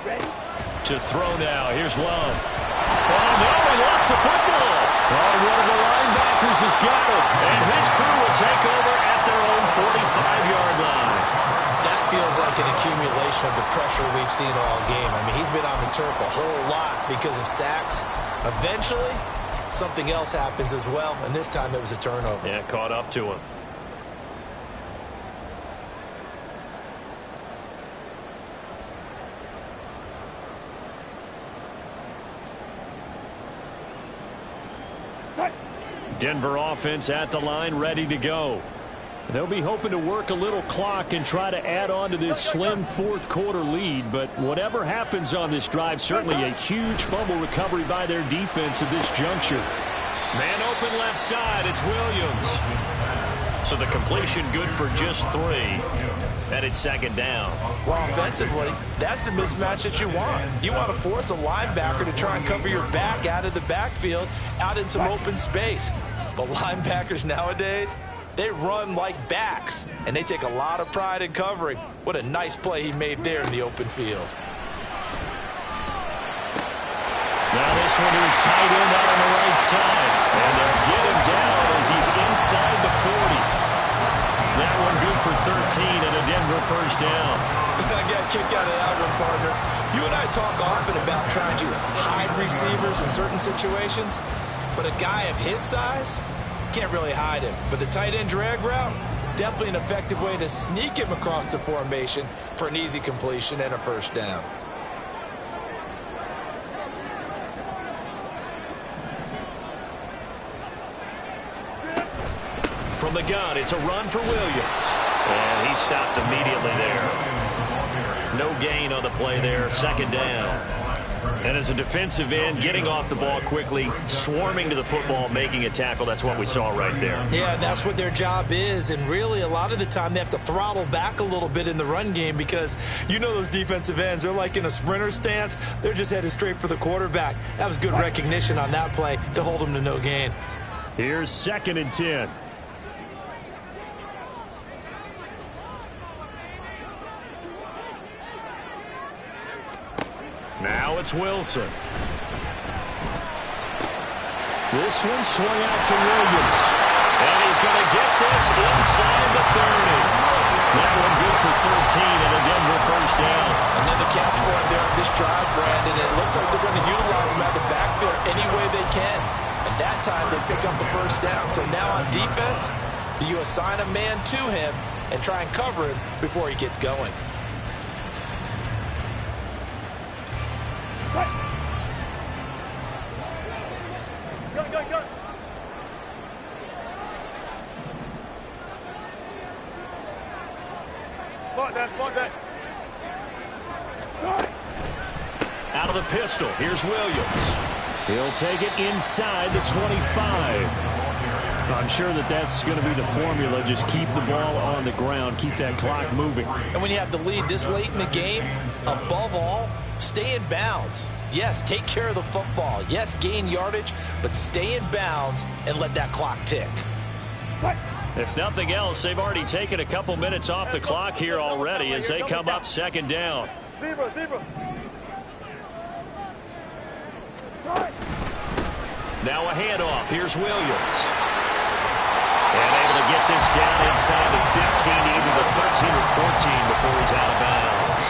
Ready? To throw now. Here's Love. Oh, no, he lost the football. Oh, one of the linebackers has got it. And his crew will take over at their own 45-yard line. That feels like an accumulation of the pressure we've seen all game. I mean, he's been on the turf a whole lot because of sacks. Eventually, something else happens as well, and this time it was a turnover. Yeah, caught up to him. Denver offense at the line, ready to go. They'll be hoping to work a little clock and try to add on to this slim 4th quarter lead. But whatever happens on this drive, certainly a huge fumble recovery by their defense at this juncture. Man open left side. It's Williams. So the completion good for just 3. And it's 2nd down. Well, offensively, that's the mismatch that you want. You want to force a linebacker to try and cover your back out of the backfield, out in some open space. But linebackers nowadays, They run like backs, and they take a lot of pride in covering. What a nice play he made there in the open field. Now this one is tight end out on the right side. And they'll get him down as he's inside the 40. That one good for 13 and a Denver first down. I got a kick out of that one, partner. You and I talk often about trying to hide receivers in certain situations, but a guy of his size can't really hide him. But the tight end drag route, definitely an effective way to sneak him across the formation for an easy completion and a first down. From the gun, it's a run for Williams. And he stopped immediately there. No gain on the play there, second down. And as a defensive end, getting off the ball quickly, swarming to the football, making a tackle, that's what we saw right there. Yeah, that's what their job is. And really, a lot of the time, they have to throttle back a little bit in the run game because you know those defensive ends, they're like in a sprinter stance. They're just headed straight for the quarterback. That was good recognition on that play to hold them to no gain. Here's 2nd and 10. Now it's Wilson. This one swung out to Williams. And he's going to get this inside the 30. That one good for 13 and a Denver first down. And then the catch for him there on this drive, Brandon. It looks like they're going to utilize him out of the backfield any way they can. And that time they pick up a first down. So now on defense, do you assign a man to him and try and cover him before he gets going? Go. Spot that. Out of the pistol, here's Williams. He'll take it inside the 25. I'm sure that's going to be the formula. Just keep the ball on the ground. Keep that clock moving. And when you have the lead this late in the game, above all, stay in bounds. Yes, take care of the football. Yes, gain yardage, but stay in bounds and let that clock tick. If nothing else, they've already taken a couple minutes off the clock here already as they come up second down. Zebra. Now a handoff. Here's Williams. And able to get this down inside the 15, either the 13 or 14 before he's out of bounds.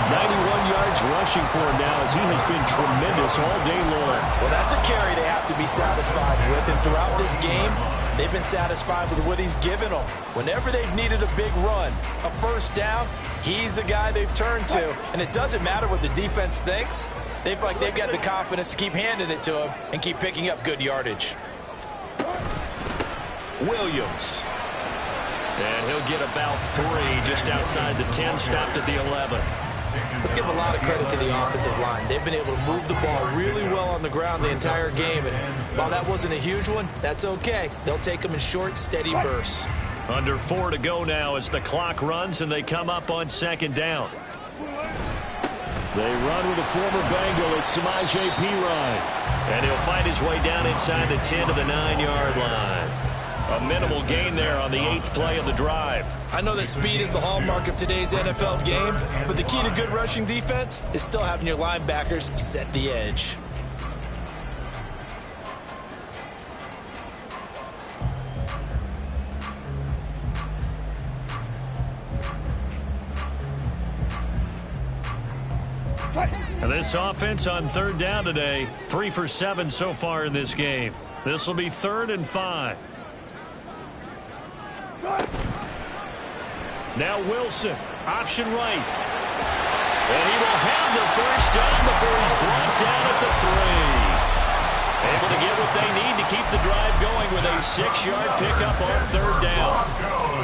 91 yards rushing for him now as he has been tremendous all day long. Well, that's a carry they have to be satisfied with. And throughout this game, they've been satisfied with what he's given them. Whenever they've needed a big run, a first down, he's the guy they've turned to. And it doesn't matter what the defense thinks. They've got the confidence to keep handing it to him and keep picking up good yardage. Williams. And he'll get about 3 just outside the 10, stopped at the 11. Let's give a lot of credit to the offensive line. They've been able to move the ball really well on the ground the entire game. And while that wasn't a huge one, that's okay. They'll take them in short, steady bursts. Under 4 to go now as the clock runs and they come up on second down. They run with a former Bengal. It's Samaje Perine. And he'll find his way down inside the 10 to the 9-yard line. A minimal gain there on the 8th play of the drive. I know that speed is the hallmark of today's NFL game, but the key to good rushing defense is still having your linebackers set the edge. And this offense on third down today, 3 for 7 so far in this game. This will be 3rd and 5. Now Wilson, option right. And he will have the first down before he's brought down at the 3. Able to get what they need to keep the drive going with a 6-yard pickup on third down.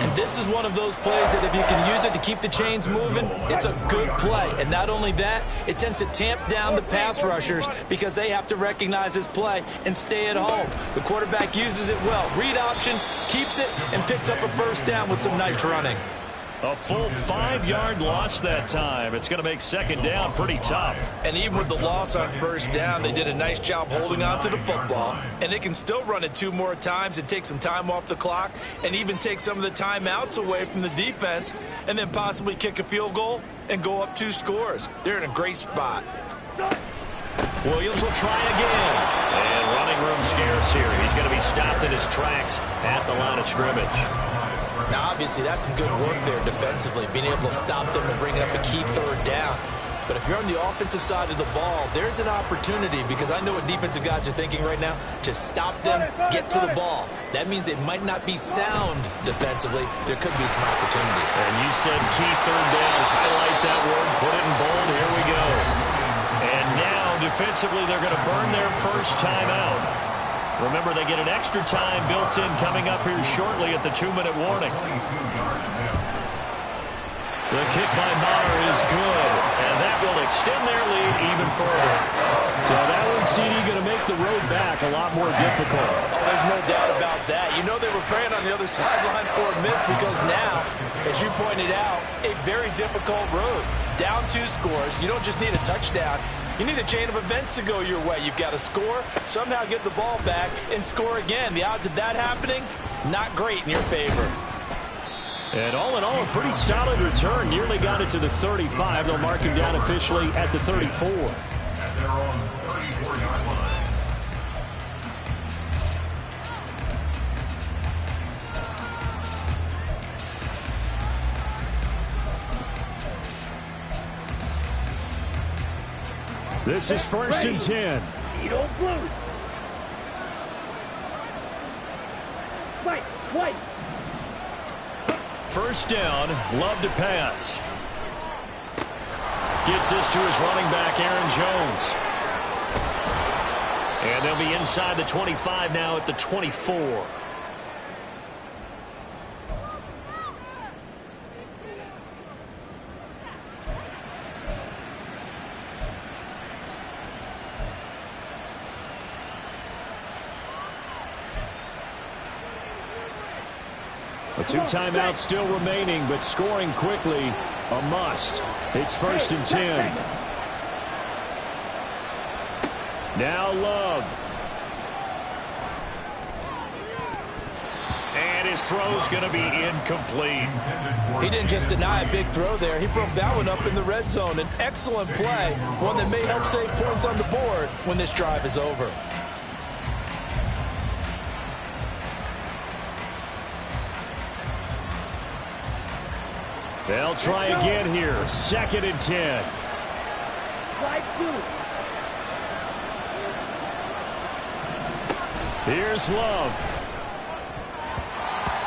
And this is one of those plays that if you can use it to keep the chains moving, it's a good play. And not only that, it tends to tamp down the pass rushers because they have to recognize this play and stay at home. The quarterback uses it well. Read option, keeps it, and picks up a first down with some nice running. A full 5-yard loss that time. It's going to make second down pretty tough. And even with the loss on first down, they did a nice job holding on to the football. And they can still run it 2 more times and take some time off the clock and even take some of the timeouts away from the defense and then possibly kick a field goal and go up 2 scores. They're in a great spot. Williams will try again. And running room scarce here. He's going to be stopped in his tracks at the line of scrimmage. Now, obviously, that's some good work there defensively, being able to stop them and bring up a key 3rd down. But if you're on the offensive side of the ball, there's an opportunity, because I know what defensive guys are thinking right now. Just stop them, get to the ball. That means they might not be sound defensively. There could be some opportunities. And you said key 3rd down. Highlight that word, put it in bold. Here we go. And now, defensively, they're going to burn their first timeout. Remember, they get an extra time built in coming up here shortly at the 2-minute warning. The kick by Maher is good, and that will extend their lead even further. So that one, CD, going to make the road back a lot more difficult. Oh, there's no doubt about that. You know they were praying on the other sideline for a miss, because now, as you pointed out, a very difficult road. Down 2 scores. You don't just need a touchdown. You need a chain of events to go your way. You've got to score, somehow get the ball back, and score again. The odds of that happening, not great in your favor. And all in all, a pretty solid return. Nearly got it to the 35. They'll mark him down officially at the 34. At their own 34-yard line. This is 1st and 10. You don't lose. Fight, white. First down, Love to pass. Gets this to his running back, Aaron Jones. And they'll be inside the 25 now at the 24. A 2 timeouts still remaining, but scoring quickly, a must. It's 1st and 10. Now Love. And his throw's going to be incomplete. He didn't just deny a big throw there. He broke that one up in the red zone. An excellent play, one that may help save points on the board when this drive is over. They'll try again here. 2nd and 10. Here's Love.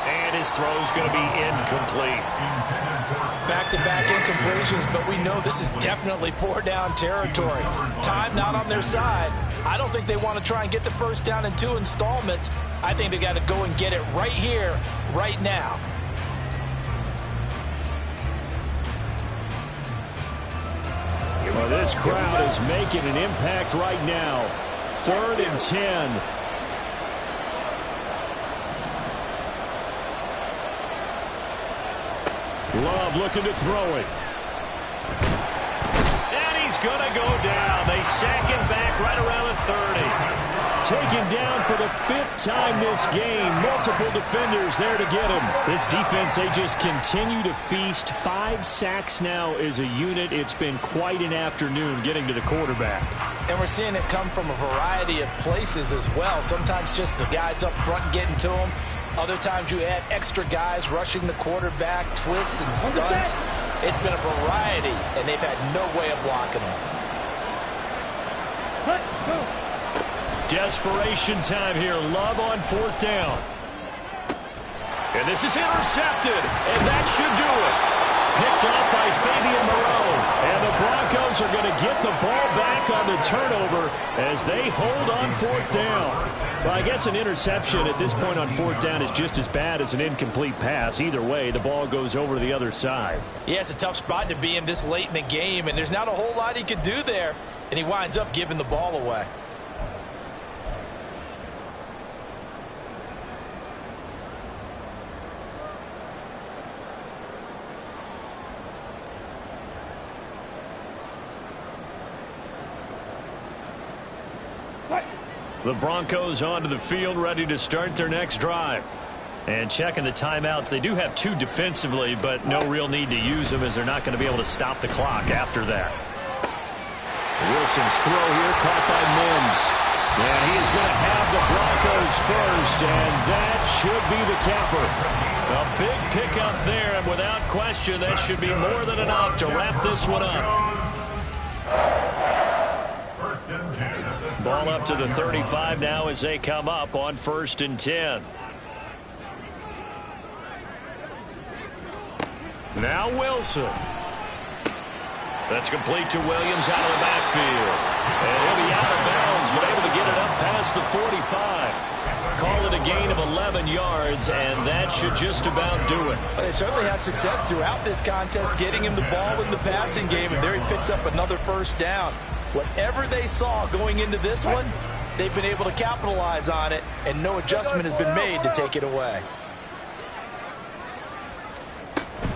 And his throw's going to be incomplete. Back-to-back incompletions, but we know this is definitely 4-down territory. Time not on their side. I don't think they want to try and get the first down in 2 installments. I think they got to go and get it right here, right now. Well, this crowd is making an impact right now. 3rd and 10. Love looking to throw it. And he's going to go down. They sack him back right around the 30. Taken down for the 5th time this game. Multiple defenders there to get him. This defense, they just continue to feast. 5 sacks now as a unit. It's been quite an afternoon getting to the quarterback. And we're seeing it come from a variety of places as well. Sometimes just the guys up front getting to him. Other times you add extra guys rushing the quarterback, twists and stunts. It's been a variety, and they've had no way of blocking them. Desperation time here. Love on 4th down. And this is intercepted. And that should do it. Picked off by Fabian Moreau. And the Broncos are going to get the ball back on the turnover as they hold on 4th down. Well, I guess an interception at this point on 4th down is just as bad as an incomplete pass. Either way, the ball goes over to the other side. Yeah, it's a tough spot to be in this late in the game, and there's not a whole lot he could do there. And he winds up giving the ball away. The Broncos onto the field, ready to start their next drive. And checking the timeouts, they do have 2 defensively, but no real need to use them as they're not going to be able to stop the clock after that. Wilson's throw here caught by Mims. And he's going to have the Broncos first, and that should be the capper. A big pickup there, and without question, that should be more than enough to wrap this one up. Ball up to the 35 now as they come up on 1st and 10. Now Wilson. That's complete to Williams out of the backfield. And he'll be out of bounds, but able to get it up past the 45. Call it a gain of 11 yards, and that should just about do it. They certainly had success throughout this contest, getting him the ball in the passing game, and there he picks up another 1st down. Whatever they saw going into this one, they've been able to capitalize on it, and no adjustment has been made to take it away.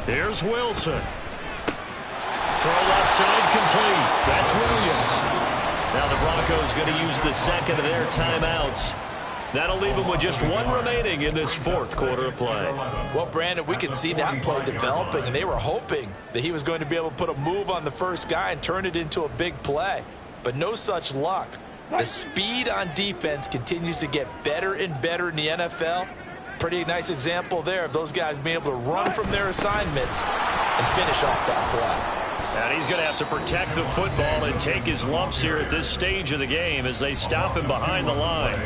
Here's Wilson. Throw left side complete. That's Williams. Now the Broncos going to use the second of their timeouts. That'll leave them with just 1 remaining in this 4th quarter of play. Well, Brandon, we could see that play developing, and they were hoping that he was going to be able to put a move on the first guy and turn it into a big play. But no such luck. The speed on defense continues to get better and better in the NFL. Pretty nice example there of those guys being able to run from their assignments and finish off that play. And he's going to have to protect the football and take his lumps here at this stage of the game as they stop him behind the line.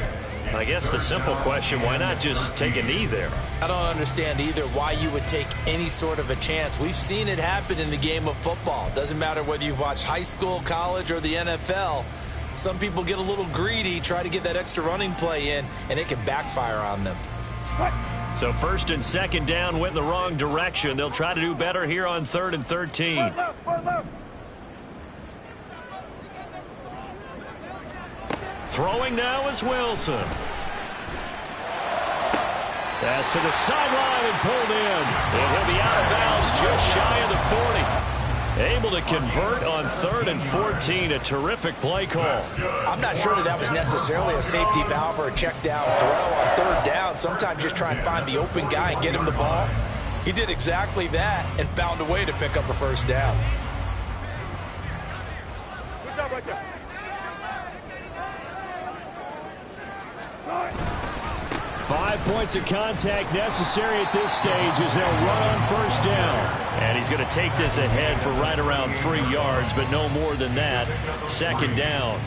I guess the simple question, why not just take a knee there? I don't understand either why you would take any sort of a chance. We've seen it happen in the game of football. Doesn't matter whether you've watched high school, college, or the NFL. Some people get a little greedy, try to get that extra running play in, and it can backfire on them. So 1st and 2nd down went in the wrong direction. They'll try to do better here on 3rd and 13. Throwing now is Wilson. Pass to the sideline and pulled in. And he'll be out of bounds just shy of the 40. Able to convert on 3rd and 14. A terrific play call. I'm not sure that was necessarily a safety valve or a check down throw on 3rd down. Sometimes just try and find the open guy and get him the ball. He did exactly that and found a way to pick up a 1st down. Good job right there. 5 points of contact necessary at this stage as they'll run on 1st down. And he's going to take this ahead for right around 3 yards, but no more than that. 2nd down.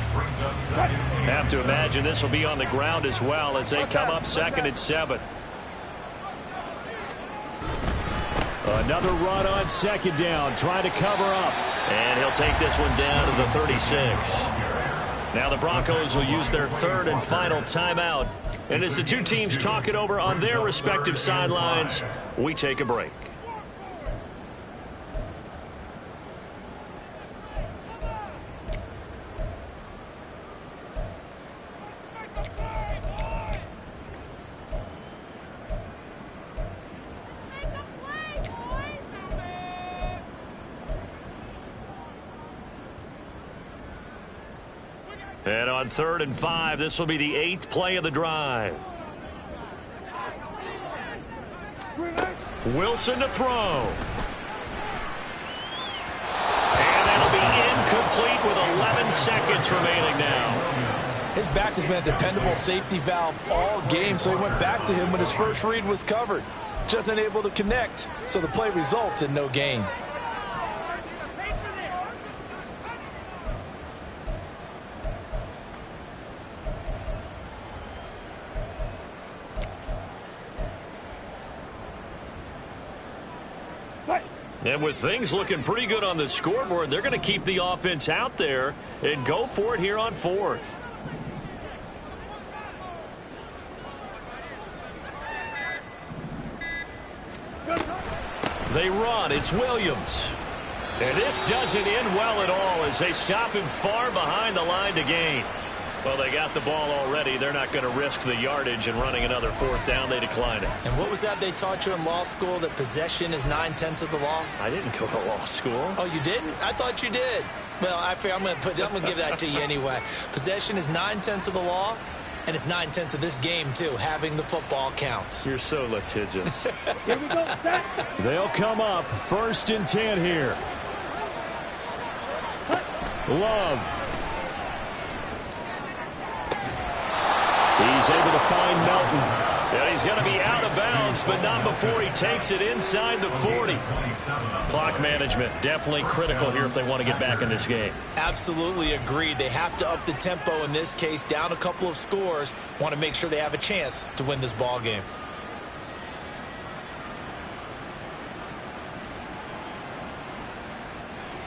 Have to imagine this will be on the ground as well as they come up 2nd and 7. Another run on 2nd down, trying to cover up. And he'll take this one down to the 36. Now the Broncos will use their 3rd and final timeout. And as the 2 teams talk it over on their respective sidelines, we take a break. And on 3rd and 5, this will be the 8th play of the drive. Wilson to throw. And that'll be incomplete with 11 seconds remaining now. His back has been a dependable safety valve all game, so he went back to him when his first read was covered. Just unable to connect, so the play results in no gain. And with things looking pretty good on the scoreboard, they're going to keep the offense out there and go for it here on 4th. They run. It's Williams. And this doesn't end well at all as they stop him far behind the line to gain. Well, they got the ball already. They're not going to risk the yardage and running another 4th down. They decline it. And what was that they taught you in law school, that possession is 9/10 of the law? I didn't go to law school. Oh, you didn't? I thought you did. Well, I'm going to give that to you anyway. Possession is 9/10 of the law, and it's 9/10 of this game, too. Having the football counts. You're so litigious. Here we go, set. They'll come up 1st and 10 here. Love. He's able to find Melton. And he's going to be out of bounds, but not before he takes it inside the 40. Clock management definitely critical here if they want to get back in this game. Absolutely agreed. They have to up the tempo in this case, down a couple of scores. Want to make sure they have a chance to win this ball game.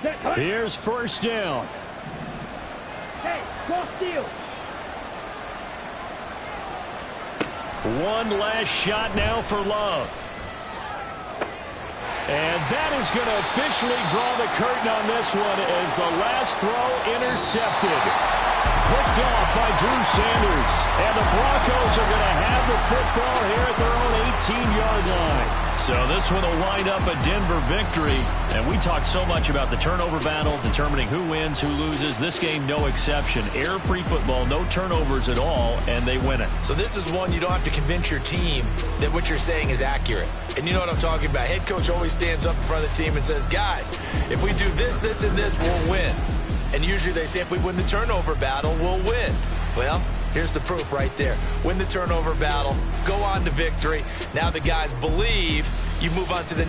Set, hut. Here's 1st down. Hey, cross deal. One last shot now for Love. And that is going to officially draw the curtain on this one as the last throw intercepted. Picked off by Drew Sanders. And the Broncos are going to have the football here at their own 18-yard line. So this one will wind up a Denver victory. And we talked so much about the turnover battle, determining who wins, who loses. This game, no exception. Air-free football, no turnovers at all, and they win it. So this is one you don't have to convince your team that what you're saying is accurate. And you know what I'm talking about. Head coach always stands up in front of the team and says, guys, if we do this, this, and this, we'll win. And usually they say if we win the turnover battle, we'll win. Well, here's the proof right there. Win the turnover battle, go on to victory. Now the guys believe, you move on to the